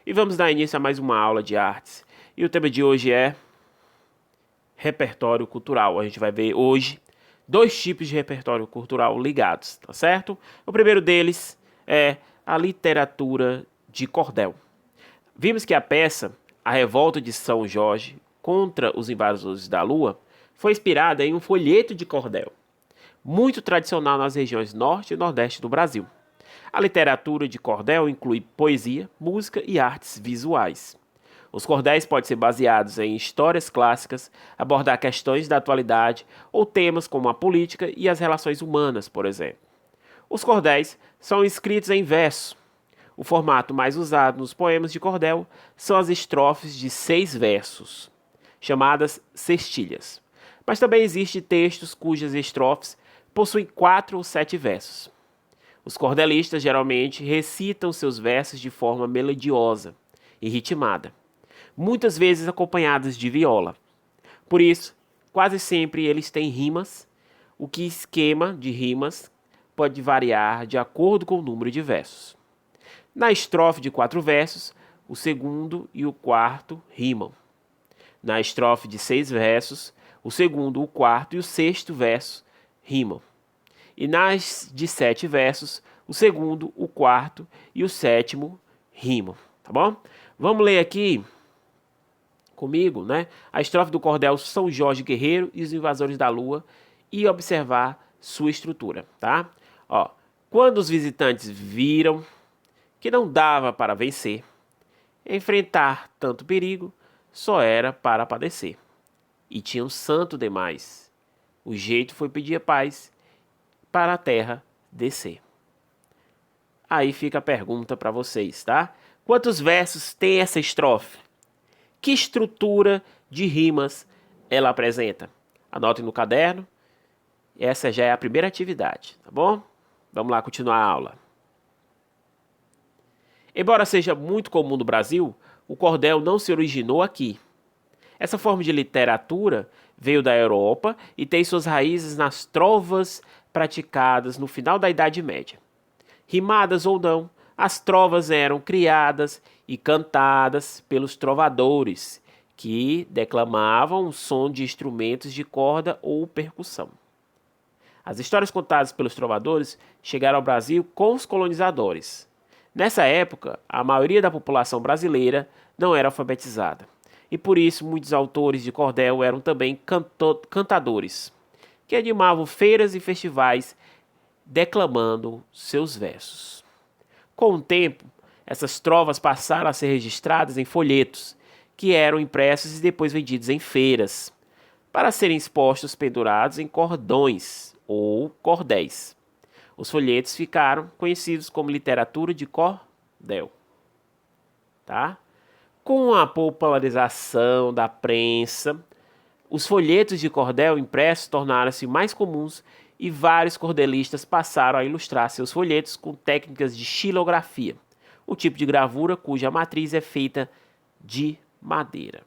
E vamos dar início a mais uma aula de artes. E o tema de hoje é repertório cultural. A gente vai ver hoje dois tipos de repertório cultural ligados, tá certo? O primeiro deles é a literatura de cordel. Vimos que a peça A Revolta de São Jorge contra os Invasores da Lua foi inspirada em um folheto de cordel, muito tradicional nas regiões norte e nordeste do Brasil. A literatura de cordel inclui poesia, música e artes visuais. Os cordéis podem ser baseados em histórias clássicas, abordar questões da atualidade ou temas como a política e as relações humanas, por exemplo. Os cordéis são escritos em verso. O formato mais usado nos poemas de cordel são as estrofes de 6 versos, chamadas cestilhas. Mas também existem textos cujas estrofes possuem 4 ou 7 versos. Os cordelistas geralmente recitam seus versos de forma melodiosa e ritmada, muitas vezes acompanhadas de viola. Por isso, quase sempre eles têm rimas, o que esquema de rimas pode variar de acordo com o número de versos. Na estrofe de 4 versos, o segundo e o quarto rimam. Na estrofe de 6 versos, o segundo, o quarto e o sexto verso rimam. E nas de 7 versos, o segundo, o quarto e o sétimo rimam, tá bom? Vamos ler aqui comigo, né? A estrofe do cordel São Jorge Guerreiro e os Invasores da Lua e observar sua estrutura, tá? Ó, quando os visitantes viram que não dava para vencer, enfrentar tanto perigo só era para padecer. E tinham santo demais. O jeito foi pedir a paz para a terra descer. Aí fica a pergunta para vocês, tá? Quantos versos tem essa estrofe? Que estrutura de rimas ela apresenta? Anotem no caderno. Essa já é a primeira atividade, tá bom? Vamos lá continuar a aula. Embora seja muito comum no Brasil, o cordel não se originou aqui. Essa forma de literatura veio da Europa e tem suas raízes nas trovas praticadas no final da Idade Média. Rimadas ou não, as trovas eram criadas e cantadas pelos trovadores, que declamavam o som de instrumentos de corda ou percussão. As histórias contadas pelos trovadores chegaram ao Brasil com os colonizadores. Nessa época, a maioria da população brasileira não era alfabetizada, e por isso muitos autores de cordel eram também cantadores, que animavam feiras e festivais declamando seus versos. Com o tempo, essas trovas passaram a ser registradas em folhetos, que eram impressos e depois vendidos em feiras, para serem expostos pendurados em cordões ou cordéis. Os folhetos ficaram conhecidos como literatura de cordel. Tá? Com a popularização da prensa, os folhetos de cordel impressos tornaram-se mais comuns e vários cordelistas passaram a ilustrar seus folhetos com técnicas de xilografia, um tipo de gravura cuja matriz é feita de madeira.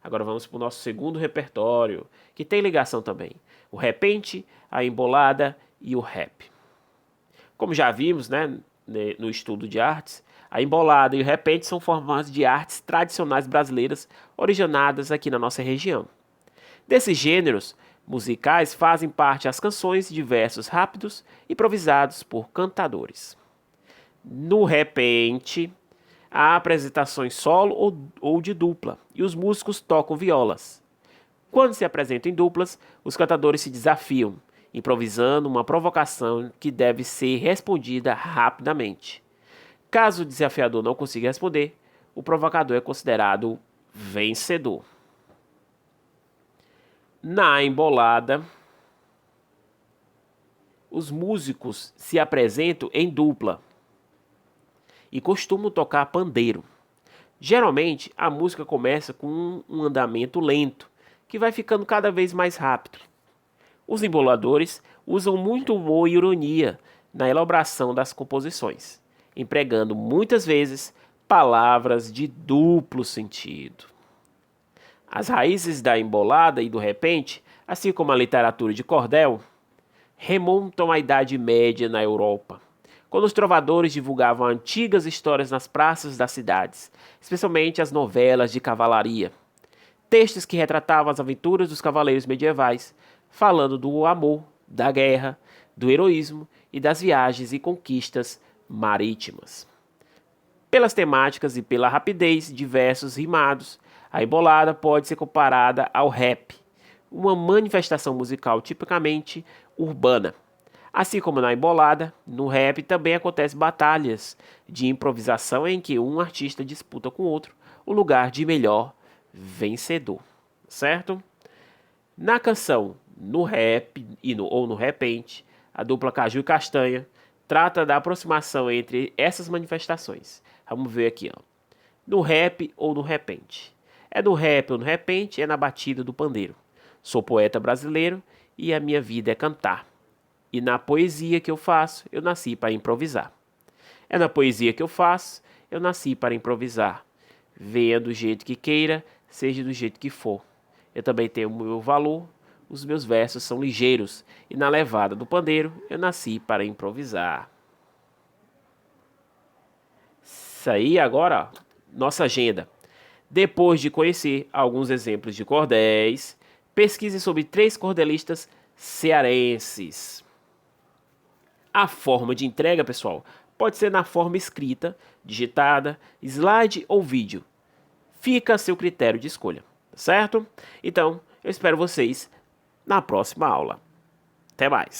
Agora vamos para o nosso segundo repertório, que tem ligação também. O repente, a embolada e o rap. Como já vimos, né, no estudo de artes, a embolada e o repente são formas de artes tradicionais brasileiras originadas aqui na nossa região. Desses gêneros musicais fazem parte as canções de versos rápidos improvisados por cantadores. No repente, há apresentações solo ou de dupla, e os músicos tocam violas. Quando se apresentam em duplas, os cantadores se desafiam, improvisando uma provocação que deve ser respondida rapidamente. Caso o desafiador não consiga responder, o provocador é considerado vencedor. Na embolada, os músicos se apresentam em dupla e costumam tocar pandeiro. Geralmente, a música começa com um andamento lento, que vai ficando cada vez mais rápido. Os emboladores usam muito humor e ironia na elaboração das composições, empregando muitas vezes palavras de duplo sentido. As raízes da embolada e do repente, assim como a literatura de cordel, remontam à Idade Média na Europa, quando os trovadores divulgavam antigas histórias nas praças das cidades, especialmente as novelas de cavalaria. Textos que retratavam as aventuras dos cavaleiros medievais, falando do amor, da guerra, do heroísmo e das viagens e conquistas marítimas. Pelas temáticas e pela rapidez de versos rimados, a embolada pode ser comparada ao rap, uma manifestação musical tipicamente urbana. Assim como na embolada, no rap também acontecem batalhas de improvisação em que um artista disputa com outro o lugar de melhor vencedor, certo? Na canção, no rap ou no repente, a dupla Caju e Castanha trata da aproximação entre essas manifestações. Vamos ver aqui, ó. No rap ou no repente. É no rap ou no repente, é na batida do pandeiro. Sou poeta brasileiro e a minha vida é cantar. E na poesia que eu faço, eu nasci para improvisar. É na poesia que eu faço, eu nasci para improvisar. Venha do jeito que queira, seja do jeito que for. Eu também tenho o meu valor, os meus versos são ligeiros, e na levada do pandeiro, eu nasci para improvisar. Isso aí agora, ó, nossa agenda. Depois de conhecer alguns exemplos de cordéis, pesquise sobre 3 cordelistas cearenses. A forma de entrega, pessoal, pode ser na forma escrita, digitada, slide ou vídeo. Fica a seu critério de escolha, certo? Então, eu espero vocês na próxima aula. Até mais!